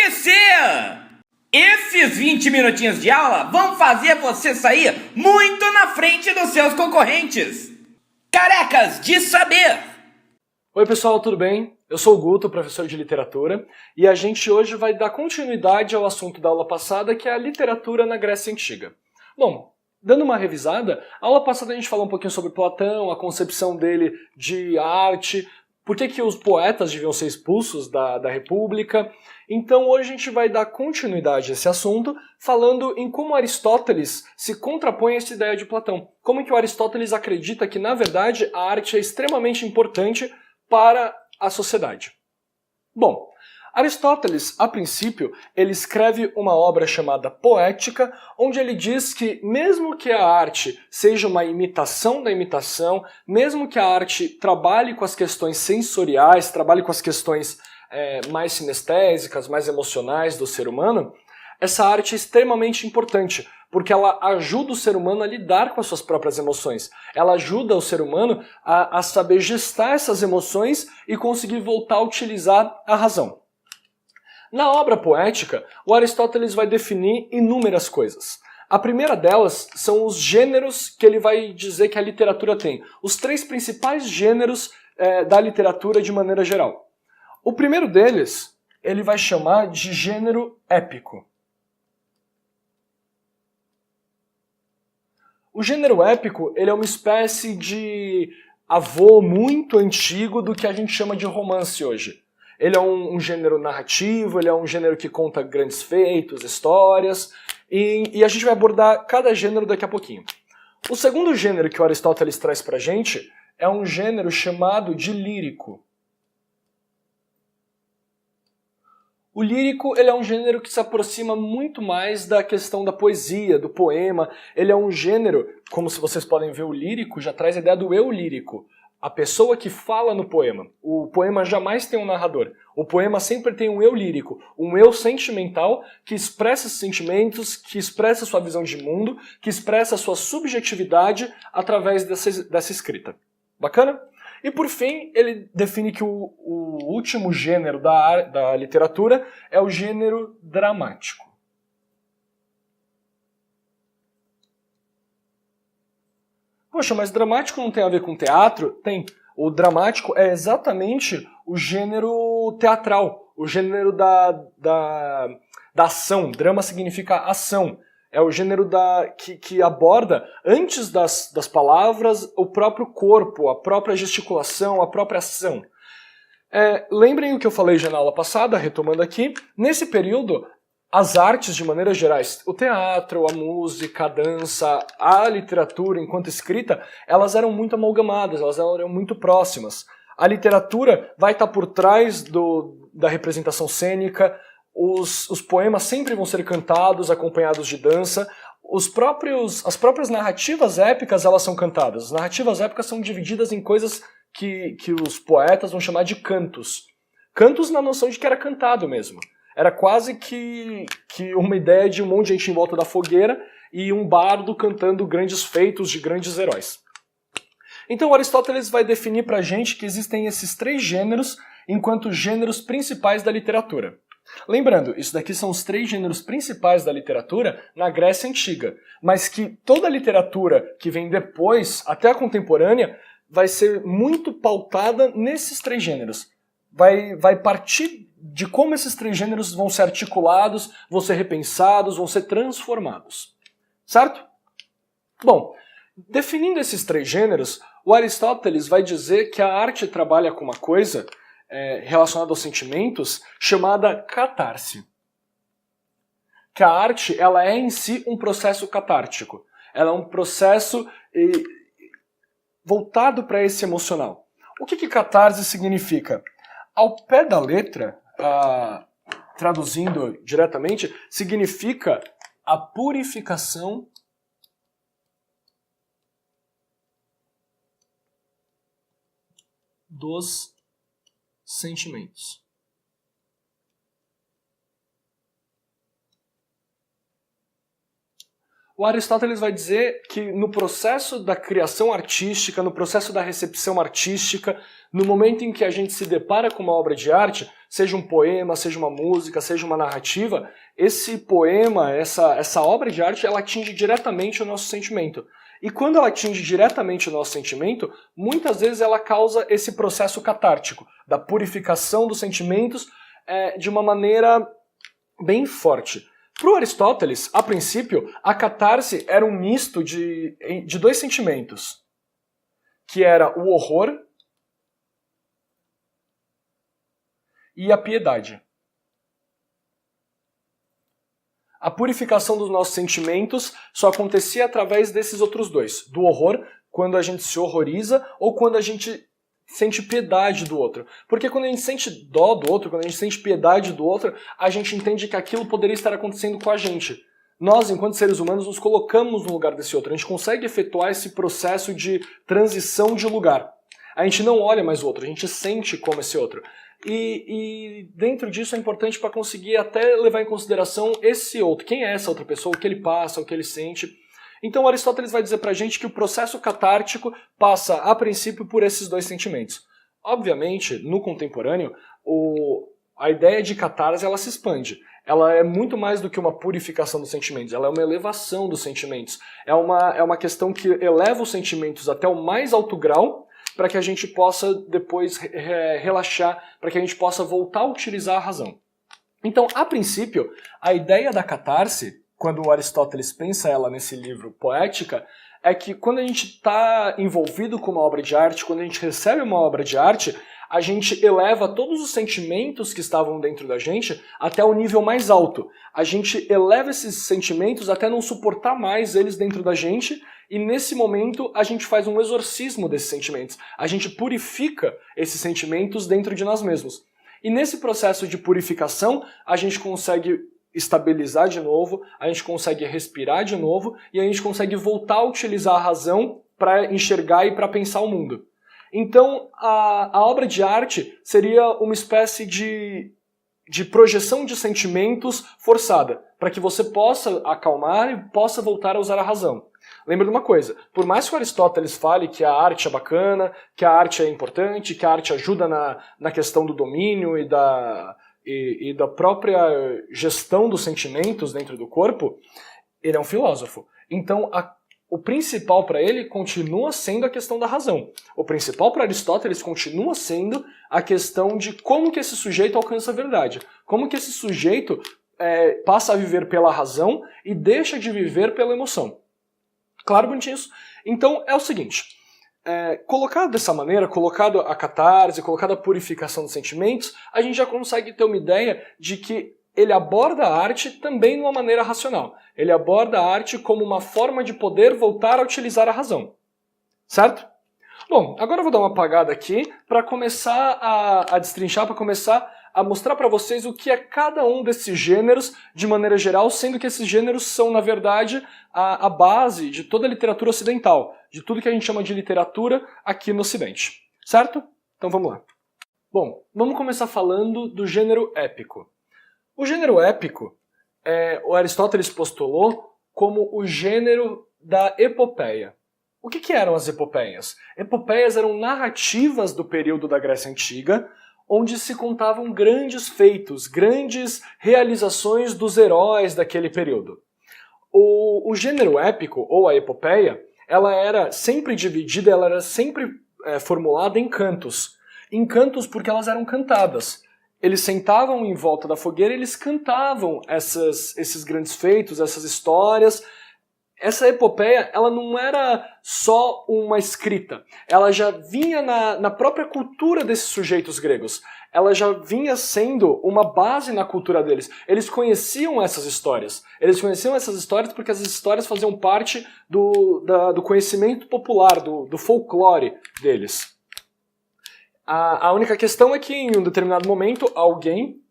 acontecer! Esses 20 minutinhos de aula vão fazer você sair muito na frente dos seus concorrentes. Carecas de saber! Oi pessoal, tudo bem? Eu sou o Guto, professor de literatura, e a gente hoje vai dar continuidade ao assunto da aula passada, que é a literatura na Grécia Antiga. Bom, dando uma revisada, a aula passada a gente falou um pouquinho sobre Platão, a concepção dele de arte, por que os poetas deviam ser expulsos da República. Então hoje a gente vai dar continuidade a esse assunto, falando em como Aristóteles se contrapõe a essa ideia de Platão. Como que o Aristóteles acredita que, na verdade, a arte é extremamente importante para a sociedade. Bom, Aristóteles, a princípio, ele escreve uma obra chamada Poética, onde ele diz que mesmo que a arte seja uma imitação da imitação, mesmo que a arte trabalhe com as questões sensoriais, trabalhe com as questões mais sinestésicas, mais emocionais do ser humano, essa arte é extremamente importante, porque ela ajuda o ser humano a lidar com as suas próprias emoções. Ela ajuda o ser humano a saber gestar essas emoções e conseguir voltar a utilizar a razão. Na obra poética, o Aristóteles vai definir inúmeras coisas. A primeira delas são os gêneros que ele vai dizer que a literatura tem. Os 3 principais gêneros da literatura de maneira geral. O primeiro deles, ele vai chamar de gênero épico. O gênero épico, ele é uma espécie de avô muito antigo do que a gente chama de romance hoje. Ele é um gênero narrativo, ele é um gênero que conta grandes feitos, histórias, e a gente vai abordar cada gênero daqui a pouquinho. O segundo gênero que o Aristóteles traz pra gente é um gênero chamado de lírico. O lírico, ele é um gênero que se aproxima muito mais da questão da poesia, do poema. Ele é um gênero, como se vocês podem ver, o lírico já traz a ideia do eu lírico. A pessoa que fala no poema. O poema jamais tem um narrador. O poema sempre tem um eu lírico, um eu sentimental que expressa esses sentimentos, que expressa sua visão de mundo, que expressa a sua subjetividade através dessa escrita. Bacana? E por fim, ele define que o último gênero da literatura é o gênero dramático. Poxa, mas dramático não tem a ver com teatro? Tem. O dramático é exatamente o gênero teatral, o gênero da ação. Drama significa ação. É o gênero que aborda, antes das palavras, o próprio corpo, a própria gesticulação, a própria ação. Lembrem o que eu falei já na aula passada, retomando aqui. Nesse período, as artes, de maneira gerais, o teatro, a música, a dança, a literatura, enquanto escrita, elas eram muito amalgamadas, elas eram muito próximas. A literatura vai estar por trás da representação cênica. Os poemas sempre vão ser cantados, acompanhados de dança. As próprias narrativas épicas, elas são cantadas. As narrativas épicas são divididas em coisas que os poetas vão chamar de cantos. Cantos na noção de que era cantado mesmo. Era quase que uma ideia de um monte de gente em volta da fogueira e um bardo cantando grandes feitos de grandes heróis. Então Aristóteles vai definir pra gente que existem esses 3 gêneros enquanto gêneros principais da literatura. Lembrando, isso daqui são os 3 gêneros principais da literatura na Grécia Antiga, mas que toda a literatura que vem depois, até a contemporânea, vai ser muito pautada nesses 3 gêneros. Vai partir de como esses 3 gêneros vão ser articulados, vão ser repensados, vão ser transformados. Certo? Bom, definindo esses 3 gêneros, o Aristóteles vai dizer que a arte trabalha com uma coisa relacionada aos sentimentos, chamada catarse. Que a arte, ela é em si um processo catártico. Ela é um processo voltado para esse emocional. O que catarse significa? Ao pé da letra, traduzindo diretamente, significa a purificação dos sentimentos. O Aristóteles vai dizer que no processo da criação artística, no processo da recepção artística, no momento em que a gente se depara com uma obra de arte, seja um poema, seja uma música, seja uma narrativa, esse poema, essa obra de arte, ela atinge diretamente o nosso sentimento. E quando ela atinge diretamente o nosso sentimento, muitas vezes ela causa esse processo catártico, da purificação dos sentimentos de uma maneira bem forte. Para o Aristóteles, a princípio, a catarse era um misto de dois sentimentos, que era o horror e a piedade. A purificação dos nossos sentimentos só acontecia através desses outros dois. Do horror, quando a gente se horroriza, ou quando a gente sente piedade do outro. Porque quando a gente sente dó do outro, quando a gente sente piedade do outro, a gente entende que aquilo poderia estar acontecendo com a gente. Nós, enquanto seres humanos, nos colocamos no lugar desse outro. A gente consegue efetuar esse processo de transição de lugar. A gente não olha mais o outro, a gente sente como esse outro. E dentro disso é importante para conseguir até levar em consideração esse outro. Quem é essa outra pessoa, o que ele passa, o que ele sente. Então Aristóteles vai dizer pra gente que o processo catártico passa, a princípio, por esses dois sentimentos. Obviamente, no contemporâneo, a ideia de catarse ela se expande. Ela é muito mais do que uma purificação dos sentimentos, ela é uma elevação dos sentimentos. É uma questão que eleva os sentimentos até o mais alto grau, para que a gente possa depois relaxar, para que a gente possa voltar a utilizar a razão. Então, a princípio, a ideia da catarse, quando o Aristóteles pensa ela nesse livro Poética, é que quando a gente está envolvido com uma obra de arte, quando a gente recebe uma obra de arte, a gente eleva todos os sentimentos que estavam dentro da gente até o nível mais alto. A gente eleva esses sentimentos até não suportar mais eles dentro da gente, e nesse momento a gente faz um exorcismo desses sentimentos. A gente purifica esses sentimentos dentro de nós mesmos. E nesse processo de purificação, a gente consegue estabilizar de novo, a gente consegue respirar de novo, e a gente consegue voltar a utilizar a razão para enxergar e para pensar o mundo. Então, a obra de arte seria uma espécie de projeção de sentimentos forçada, para que você possa acalmar e possa voltar a usar a razão. Lembra de uma coisa, por mais que o Aristóteles fale que a arte é bacana, que a arte é importante, que a arte ajuda na questão do domínio e da própria gestão dos sentimentos dentro do corpo, ele é um filósofo. Então, o principal para ele continua sendo a questão da razão. O principal para Aristóteles continua sendo a questão de como que esse sujeito alcança a verdade. Como que esse sujeito passa a viver pela razão e deixa de viver pela emoção. Claro, bonitinho isso? Então é o seguinte, colocado dessa maneira, colocado a catarse, colocado a purificação dos sentimentos, a gente já consegue ter uma ideia de que ele aborda a arte também de uma maneira racional. Ele aborda a arte como uma forma de poder voltar a utilizar a razão. Certo? Bom, agora eu vou dar uma apagada aqui para começar a destrinchar, para começar a mostrar para vocês o que é cada um desses gêneros de maneira geral, sendo que esses gêneros são, na verdade, a base de toda a literatura ocidental, de tudo que a gente chama de literatura aqui no Ocidente. Certo? Então vamos lá. Bom, vamos começar falando do gênero épico. O gênero épico, o Aristóteles postulou como o gênero da epopeia. O que eram as epopeias? Epopeias eram narrativas do período da Grécia Antiga, onde se contavam grandes feitos, grandes realizações dos heróis daquele período. O gênero épico, ou a epopeia, ela era sempre dividida, ela era sempre formulada em cantos. Em cantos porque elas eram cantadas. Eles sentavam em volta da fogueira e eles cantavam esses grandes feitos, essas histórias. Essa epopeia, ela não era só uma escrita, ela já vinha na própria cultura desses sujeitos gregos. Ela já vinha sendo uma base na cultura deles. Eles conheciam essas histórias. Eles conheciam essas histórias porque as histórias faziam parte do conhecimento popular, do folclore deles. A única questão é que em um determinado momento alguém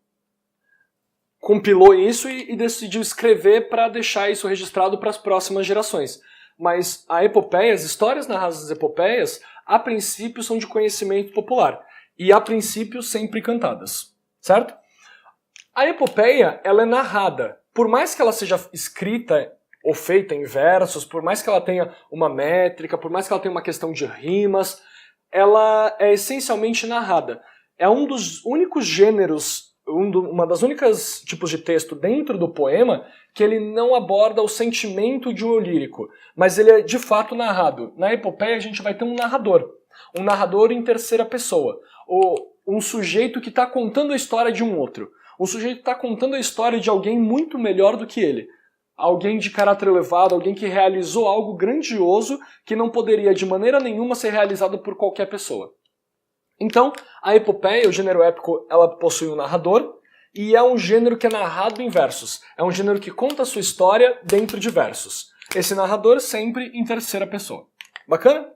compilou isso e decidiu escrever para deixar isso registrado para as próximas gerações. Mas a epopeia, as histórias narradas das epopeias, a princípio são de conhecimento popular. E a princípio sempre cantadas. Certo? A epopeia, ela é narrada. Por mais que ela seja escrita ou feita em versos, por mais que ela tenha uma métrica, por mais que ela tenha uma questão de rimas, ela é essencialmente narrada. é um dos únicos gêneros, uma das únicas tipos de texto dentro do poema que ele não aborda o sentimento de um eu lírico, mas ele é de fato narrado. Na epopeia a gente vai ter um narrador em terceira pessoa, ou um sujeito que está contando a história de um outro. Um sujeito está contando a história de alguém muito melhor do que ele. Alguém de caráter elevado, alguém que realizou algo grandioso que não poderia de maneira nenhuma ser realizado por qualquer pessoa. Então, a epopeia, o gênero épico, ela possui um narrador e é um gênero que é narrado em versos. É um gênero que conta a sua história dentro de versos. Esse narrador sempre em terceira pessoa. Bacana?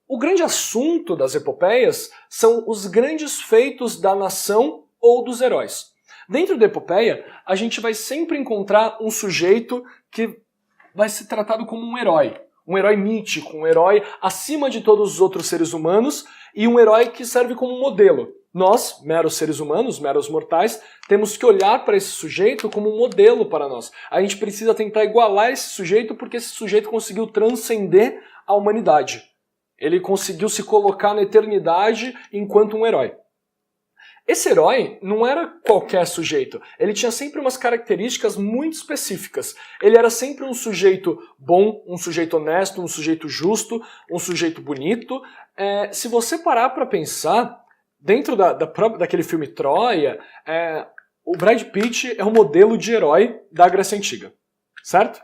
O grande assunto das epopeias são os grandes feitos da nação ou dos heróis. Dentro da epopeia, a gente vai sempre encontrar um sujeito que vai ser tratado como um herói mítico, um herói acima de todos os outros seres humanos e um herói que serve como modelo. Nós, meros seres humanos, meros mortais, temos que olhar para esse sujeito como um modelo para nós. A gente precisa tentar igualar esse sujeito porque esse sujeito conseguiu transcender a humanidade. Ele conseguiu se colocar na eternidade enquanto um herói. Esse herói não era qualquer sujeito, ele tinha sempre umas características muito específicas. Ele era sempre um sujeito bom, um sujeito honesto, um sujeito justo, um sujeito bonito. Se você parar para pensar, dentro daquele filme Troia, o Brad Pitt é um modelo de herói da Grécia Antiga, certo?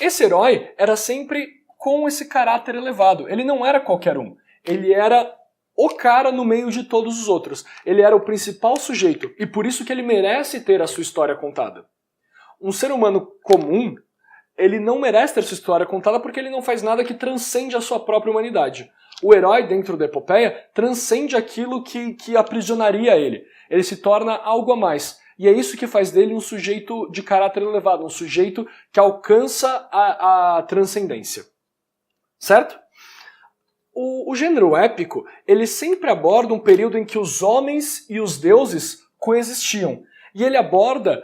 Esse herói era sempre com esse caráter elevado, ele não era qualquer um, ele era o cara no meio de todos os outros. Ele era o principal sujeito e por isso que ele merece ter a sua história contada. Um ser humano comum, ele não merece ter sua história contada porque ele não faz nada que transcende a sua própria humanidade. O herói dentro da epopeia transcende aquilo que aprisionaria ele. Ele se torna algo a mais. E é isso que faz dele um sujeito de caráter elevado, um sujeito que alcança a transcendência. Certo? O gênero épico, ele sempre aborda um período em que os homens e os deuses coexistiam. E ele aborda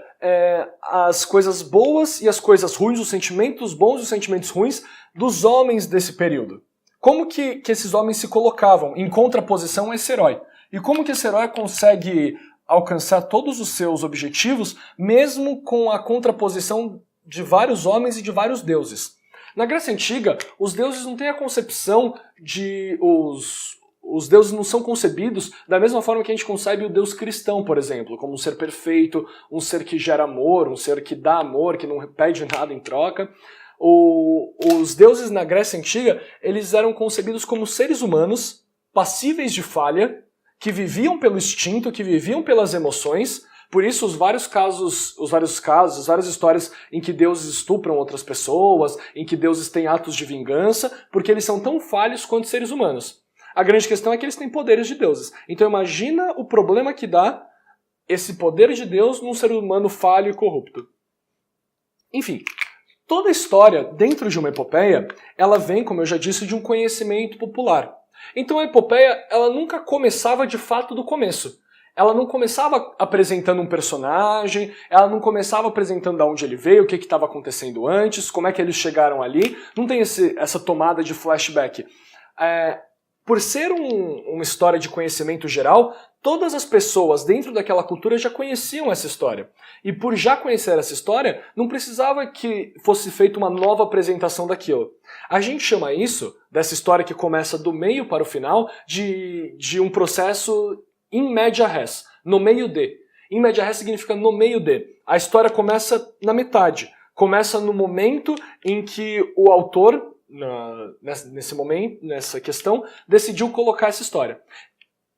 as coisas boas e as coisas ruins, os sentimentos bons e os sentimentos ruins dos homens desse período. Como que esses homens se colocavam em contraposição a esse herói? E como que esse herói consegue alcançar todos os seus objetivos, mesmo com a contraposição de vários homens e de vários deuses? Na Grécia Antiga, os deuses não têm a concepção de... Os deuses não são concebidos da mesma forma que a gente concebe o Deus cristão, por exemplo, como um ser perfeito, um ser que gera amor, um ser que dá amor, que não pede nada em troca. Os deuses na Grécia Antiga, eles eram concebidos como seres humanos, passíveis de falha, que viviam pelo instinto, que viviam pelas emoções. Por isso, os várias histórias em que deuses estupram outras pessoas, em que deuses têm atos de vingança, porque eles são tão falhos quanto seres humanos. A grande questão é que eles têm poderes de deuses. Então imagina o problema que dá esse poder de Deus num ser humano falho e corrupto. Enfim, toda história dentro de uma epopeia, ela vem, como eu já disse, de um conhecimento popular. Então a epopeia, ela nunca começava de fato do começo. Ela não começava apresentando um personagem, ela não começava apresentando de onde ele veio, o que estava acontecendo antes, como é que eles chegaram ali. Não tem essa tomada de flashback. Por ser uma história de conhecimento geral, todas as pessoas dentro daquela cultura já conheciam essa história. E por já conhecer essa história, não precisava que fosse feita uma nova apresentação daquilo. A gente chama isso, dessa história que começa do meio para o final, de um processo in media res, no meio de. In media res significa no meio de. A história começa na metade. Começa no momento em que o autor, nesse momento, nessa questão, decidiu colocar essa história.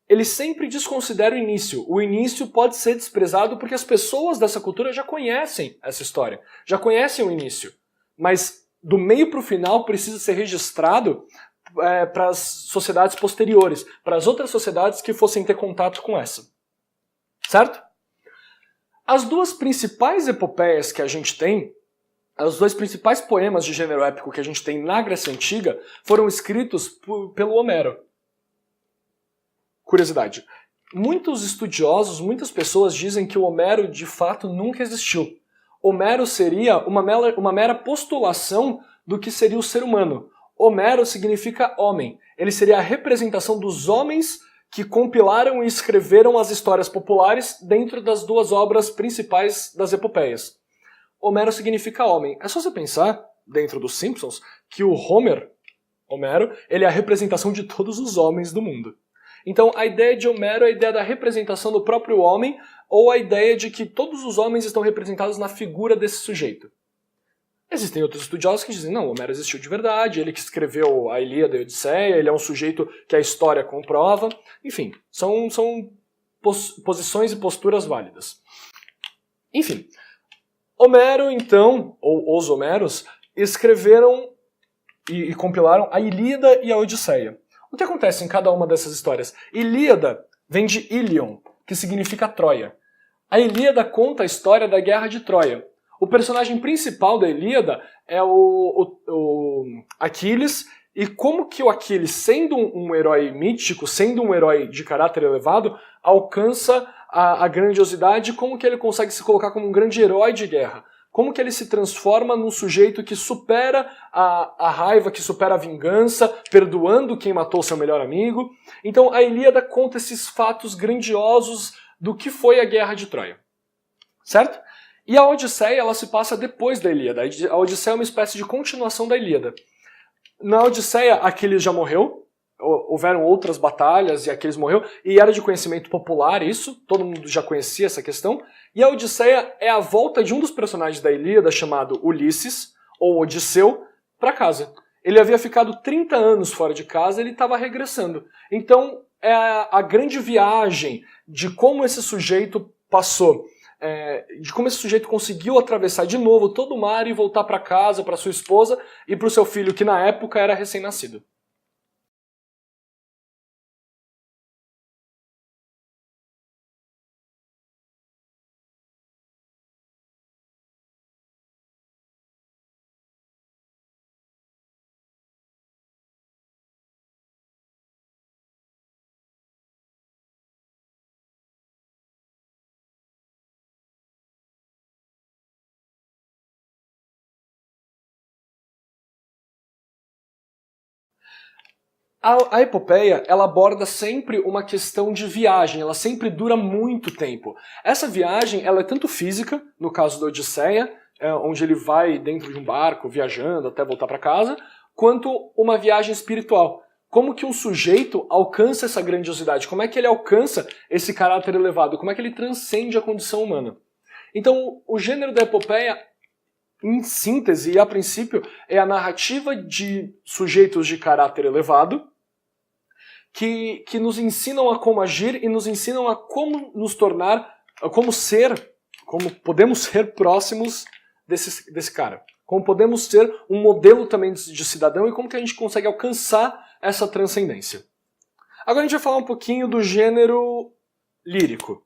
Ele sempre desconsidera o início. O início pode ser desprezado porque as pessoas dessa cultura já conhecem essa história, já conhecem o início. Mas do meio para o final precisa ser registrado para as sociedades posteriores, para as outras sociedades que fossem ter contato com essa. Certo? As duas principais epopeias que a gente tem, os dois principais poemas de gênero épico que a gente tem na Grécia Antiga foram escritos pelo Homero. Curiosidade. Muitos estudiosos, muitas pessoas dizem que o Homero de fato nunca existiu. Homero seria uma mera postulação do que seria o ser humano. Homero significa homem. Ele seria a representação dos homens que compilaram e escreveram as histórias populares dentro das duas obras principais das epopeias. Homero significa homem. É só você pensar, dentro dos Simpsons, que o Homero, ele é a representação de todos os homens do mundo. Então a ideia de Homero é a ideia da representação do próprio homem, ou a ideia de que todos os homens estão representados na figura desse sujeito. Existem outros estudiosos que dizem, não, Homero existiu de verdade, ele que escreveu a Ilíada e a Odisseia, ele é um sujeito que a história comprova. Enfim, são posições e posturas válidas. Enfim, Homero, então, ou os Homeros, escreveram e compilaram a Ilíada e a Odisseia. O que acontece em cada uma dessas histórias? Ilíada vem de Ilion, que significa Troia. A Ilíada conta a história da Guerra de Troia. O personagem principal da Ilíada é o Aquiles, e como que o Aquiles, sendo um herói mítico, sendo um herói de caráter elevado, alcança a grandiosidade, como que ele consegue se colocar como um grande herói de guerra. Como que ele se transforma num sujeito que supera a raiva, que supera a vingança, perdoando quem matou seu melhor amigo. Então a Ilíada conta esses fatos grandiosos do que foi a Guerra de Troia. Certo? E a Odisseia, ela se passa depois da Ilíada. A Odisseia é uma espécie de continuação da Ilíada. Na Odisseia, Aquiles já morreu, houveram outras batalhas e Aquiles morreu, e era de conhecimento popular isso, todo mundo já conhecia essa questão. E a Odisseia é a volta de um dos personagens da Ilíada, chamado Ulisses, ou Odisseu, para casa. Ele havia ficado 30 anos fora de casa, ele estava regressando. Então, é a grande viagem de como esse sujeito passou, de como esse sujeito conseguiu atravessar de novo todo o mar e voltar para casa, para sua esposa e para o seu filho, que na época era recém-nascido. A epopeia, ela aborda sempre uma questão de viagem, ela sempre dura muito tempo. Essa viagem, ela é tanto física, no caso da Odisseia, onde ele vai dentro de um barco, viajando até voltar para casa, quanto uma viagem espiritual. Como que um sujeito alcança essa grandiosidade? Como é que ele alcança esse caráter elevado? Como é que ele transcende a condição humana? Então, o gênero da epopeia, em síntese e a princípio, é a narrativa de sujeitos de caráter elevado que nos ensinam a como agir e nos ensinam a como nos tornar, como podemos ser próximos desse cara. Como podemos ser um modelo também de cidadão e como que a gente consegue alcançar essa transcendência. Agora a gente vai falar um pouquinho do gênero lírico.